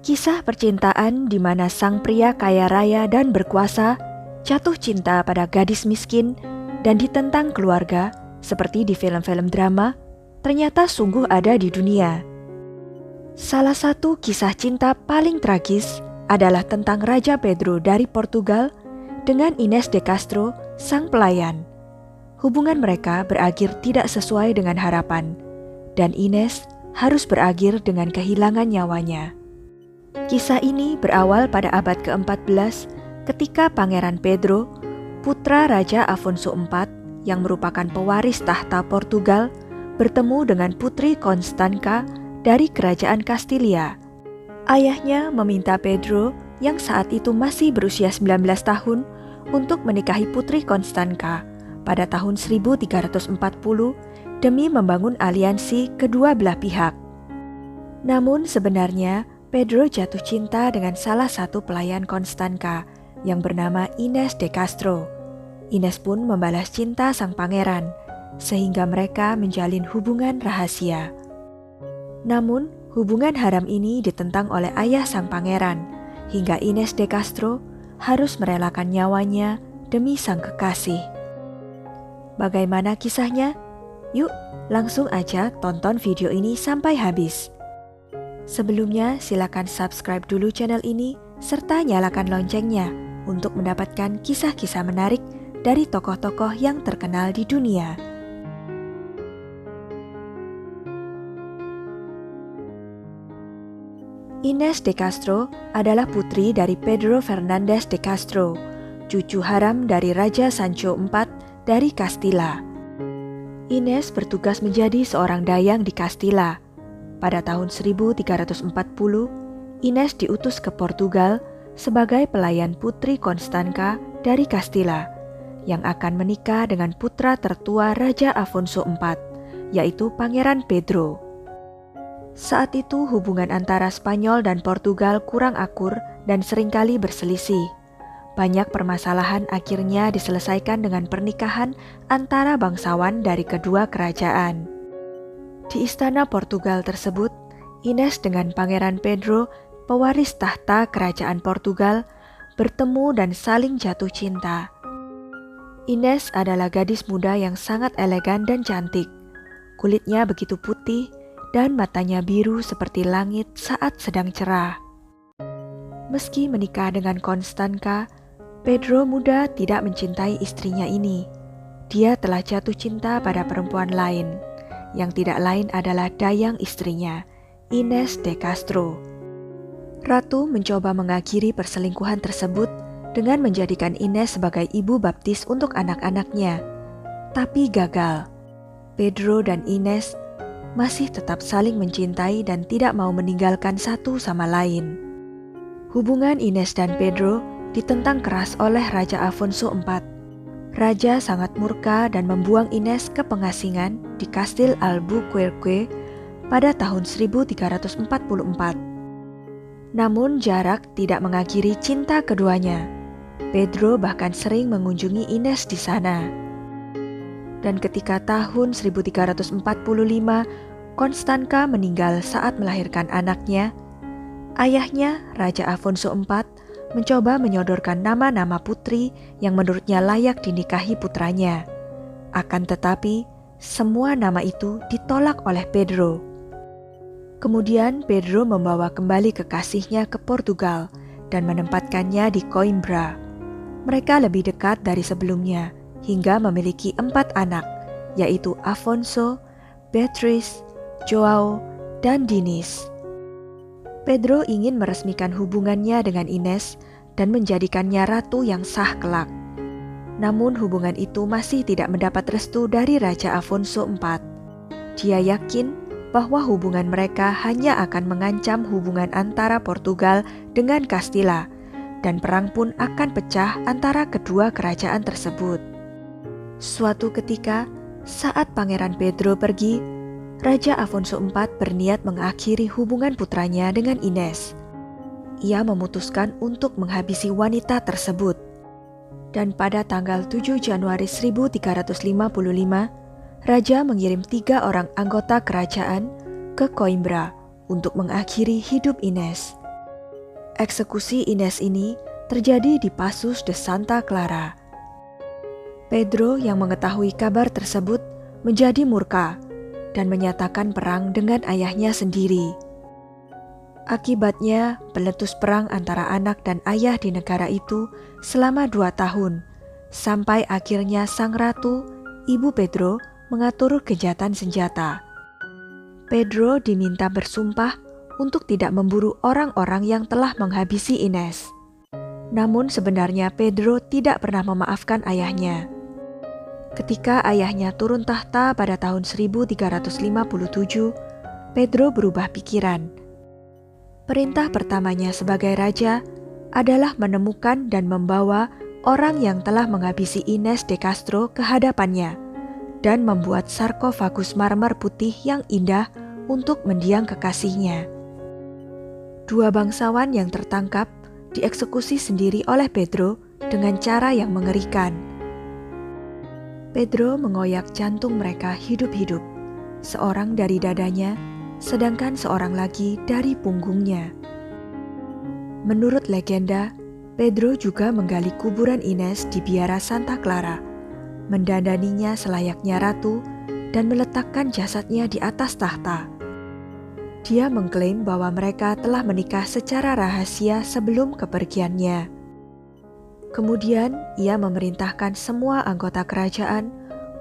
Kisah percintaan di mana sang pria kaya raya dan berkuasa jatuh cinta pada gadis miskin dan ditentang keluarga seperti di film-film drama, ternyata sungguh ada di dunia. Salah satu kisah cinta paling tragis adalah tentang Raja Pedro dari Portugal dengan Inês de Castro, sang pelayan. Hubungan mereka berakhir tidak sesuai dengan harapan, dan Inês harus berakhir dengan kehilangan nyawanya. Kisah ini berawal pada abad ke-14 ketika Pangeran Pedro, putra Raja Afonso IV yang merupakan pewaris tahta Portugal, bertemu dengan Putri Constanca dari Kerajaan Kastilia. Ayahnya meminta Pedro yang saat itu masih berusia 19 tahun untuk menikahi Putri Constanca pada tahun 1340 demi membangun aliansi kedua belah pihak. Namun sebenarnya Pedro jatuh cinta dengan salah satu pelayan Constanca yang bernama Inês de Castro. Inês pun membalas cinta sang pangeran, sehingga mereka menjalin hubungan rahasia. Namun, hubungan haram ini ditentang oleh ayah sang pangeran, hingga Inês de Castro harus merelakan nyawanya demi sang kekasih. Bagaimana kisahnya? Yuk, langsung aja tonton video ini sampai habis. Sebelumnya, silakan subscribe dulu channel ini, serta nyalakan loncengnya untuk mendapatkan kisah-kisah menarik dari tokoh-tokoh yang terkenal di dunia. Inês de Castro adalah putri dari Pedro Fernandes de Castro, cucu haram dari Raja Sancho IV dari Castilla. Inês bertugas menjadi seorang dayang di Castilla. Pada tahun 1340, Inês diutus ke Portugal sebagai pelayan Putri Constanca dari Castilla, yang akan menikah dengan putra tertua Raja Afonso IV, yaitu Pangeran Pedro. Saat itu hubungan antara Spanyol dan Portugal kurang akur dan seringkali berselisih. Banyak permasalahan akhirnya diselesaikan dengan pernikahan antara bangsawan dari kedua kerajaan. Di istana Portugal tersebut, Inês dengan Pangeran Pedro, pewaris tahta kerajaan Portugal, bertemu dan saling jatuh cinta. Inês adalah gadis muda yang sangat elegan dan cantik. Kulitnya begitu putih dan matanya biru seperti langit saat sedang cerah. Meski menikah dengan Constanca, Pedro muda tidak mencintai istrinya ini. Dia telah jatuh cinta pada perempuan lain, yang tidak lain adalah dayang istrinya, Inês de Castro. Ratu mencoba mengakhiri perselingkuhan tersebut dengan menjadikan Inês sebagai ibu baptis untuk anak-anaknya, tapi gagal. Pedro dan Inês masih tetap saling mencintai dan tidak mau meninggalkan satu sama lain. Hubungan Inês dan Pedro ditentang keras oleh Raja Afonso IV. Raja sangat murka dan membuang Inês ke pengasingan di Kastil Albuquerque pada tahun 1344. Namun jarak tidak mengakhiri cinta keduanya. Pedro bahkan sering mengunjungi Inês di sana. Dan ketika tahun 1345, Constanca meninggal saat melahirkan anaknya, ayahnya, Raja Afonso IV, mencoba menyodorkan nama-nama putri yang menurutnya layak dinikahi putranya. Akan tetapi, semua nama itu ditolak oleh Pedro. Kemudian Pedro membawa kembali kekasihnya ke Portugal dan menempatkannya di Coimbra. Mereka lebih dekat dari sebelumnya, hingga memiliki 4 anak, yaitu Afonso, Beatriz, Joao, dan Dinis. Pedro ingin meresmikan hubungannya dengan Inês dan menjadikannya ratu yang sah kelak. Namun hubungan itu masih tidak mendapat restu dari Raja Afonso IV. Dia yakin bahwa hubungan mereka hanya akan mengancam hubungan antara Portugal dengan Castilla, dan perang pun akan pecah antara kedua kerajaan tersebut. Suatu ketika, saat Pangeran Pedro pergi, Raja Afonso IV berniat mengakhiri hubungan putranya dengan Inês. Ia memutuskan untuk menghabisi wanita tersebut. Dan pada tanggal 7 Januari 1355, Raja mengirim 3 orang anggota kerajaan ke Coimbra untuk mengakhiri hidup Inês. Eksekusi Ines ini terjadi di Pasos de Santa Clara. Pedro yang mengetahui kabar tersebut menjadi murka dan menyatakan perang dengan ayahnya sendiri. Akibatnya, meletus perang antara anak dan ayah di negara itu selama 2 tahun, sampai akhirnya sang ratu, ibu Pedro, mengatur gencatan senjata. Pedro diminta bersumpah untuk tidak memburu orang-orang yang telah menghabisi Ines. Namun sebenarnya Pedro tidak pernah memaafkan ayahnya. Ketika ayahnya turun tahta pada tahun 1357, Pedro berubah pikiran. Perintah pertamanya sebagai raja adalah menemukan dan membawa orang yang telah menghabisi Ines de Castro ke hadapannya dan membuat sarkofagus marmer putih yang indah untuk mendiang kekasihnya. 2 bangsawan yang tertangkap dieksekusi sendiri oleh Pedro dengan cara yang mengerikan. Pedro mengoyak jantung mereka hidup-hidup, seorang dari dadanya, sedangkan seorang lagi dari punggungnya. Menurut legenda, Pedro juga menggali kuburan Ines di biara Santa Clara, mendandaninya selayaknya ratu, dan meletakkan jasadnya di atas tahta. Dia mengklaim bahwa mereka telah menikah secara rahasia sebelum kepergiannya. Kemudian, ia memerintahkan semua anggota kerajaan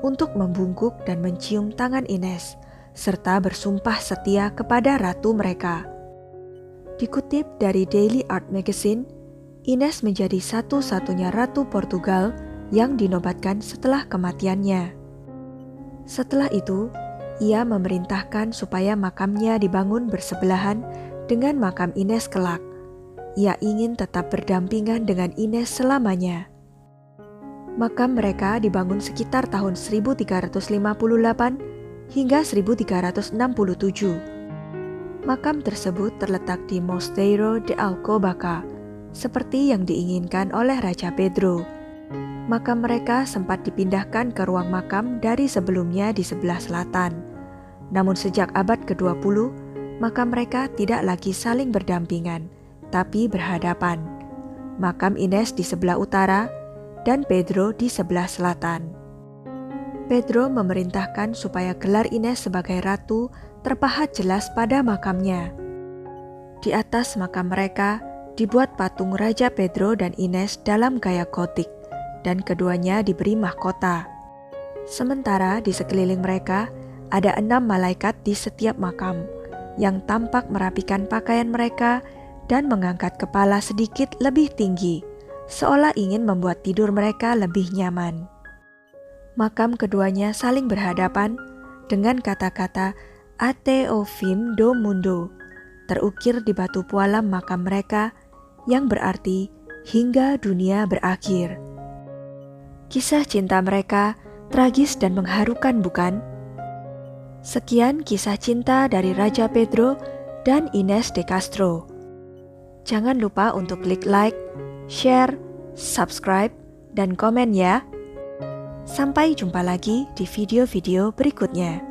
untuk membungkuk dan mencium tangan Ines, serta bersumpah setia kepada ratu mereka. Dikutip dari Daily Art Magazine, Ines menjadi satu-satunya ratu Portugal yang dinobatkan setelah kematiannya. Setelah itu, ia memerintahkan supaya makamnya dibangun bersebelahan dengan makam Ines kelak. Ia ingin tetap berdampingan dengan Ines selamanya. Makam mereka dibangun sekitar tahun 1358 hingga 1367. Makam tersebut terletak di Mosteiro de Alcobaça, seperti yang diinginkan oleh Raja Pedro. Makam mereka sempat dipindahkan ke ruang makam dari sebelumnya di sebelah selatan. Namun sejak abad ke-20, makam mereka tidak lagi saling berdampingan, tapi berhadapan. Makam Ines di sebelah utara dan Pedro di sebelah selatan. Pedro memerintahkan supaya gelar Ines sebagai ratu terpahat jelas pada makamnya. Di atas makam mereka dibuat patung Raja Pedro dan Ines dalam gaya gotik, dan keduanya diberi mahkota. Sementara di sekeliling mereka ada 6 malaikat di setiap makam yang tampak merapikan pakaian mereka dan mengangkat kepala sedikit lebih tinggi, seolah ingin membuat tidur mereka lebih nyaman. Makam keduanya saling berhadapan dengan kata-kata Ate Ovim do Mundo terukir di batu pualam makam mereka, yang berarti hingga dunia berakhir. Kisah cinta mereka tragis dan mengharukan, bukan? Sekian kisah cinta dari Raja Pedro dan Ines de Castro. Jangan lupa untuk klik like, share, subscribe, dan komen ya. Sampai jumpa lagi di video-video berikutnya.